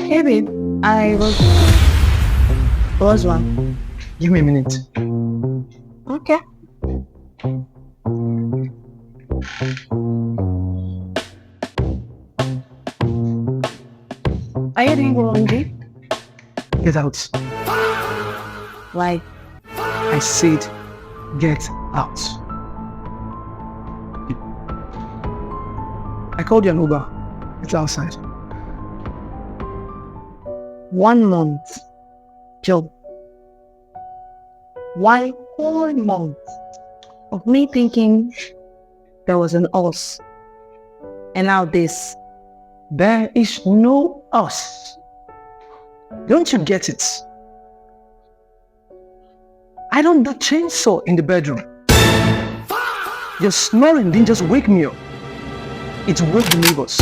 Hey babe, I was one. Give me a minute. Okay. Are you doing laundry? Get out. Why? I said, get out. I called you an Uber. It's outside. 1 month. Joe. 1 whole month of me thinking there was an us. And now this. There is no us. Don't you get it? I don't do chainsaw in the bedroom. Your snoring didn't just wake me up. It woke the neighbors.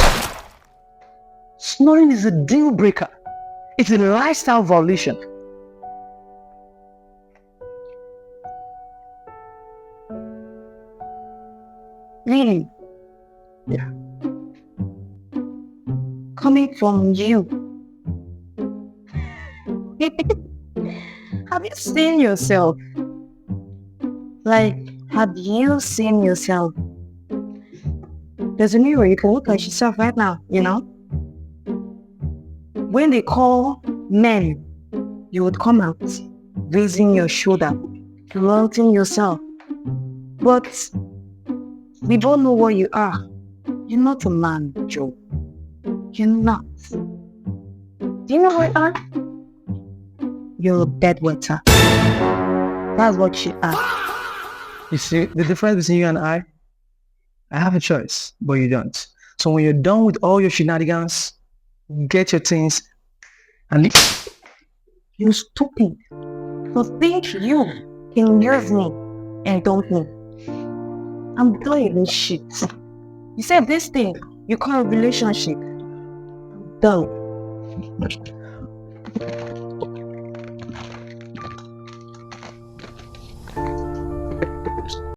Snoring is a deal breaker. It's a lifestyle violation. Really? Yeah. Coming from you. Have you seen yourself? Like, have you seen yourself? There's a mirror, you can look at yourself right now, you know? When they call men, you would come out, raising your shoulder, flaunting yourself. But we both know what you are. You're not a man, Joe. You're not. Do you know what you are? You're a bedwetter. That's what you are. You see, the difference between you and I have a choice, but you don't. So when you're done with all your shenanigans, get your things and leave. You're stupid. So think you can use me and don't me. I'm done with this shit. You said this thing you call a relationship. I'm done.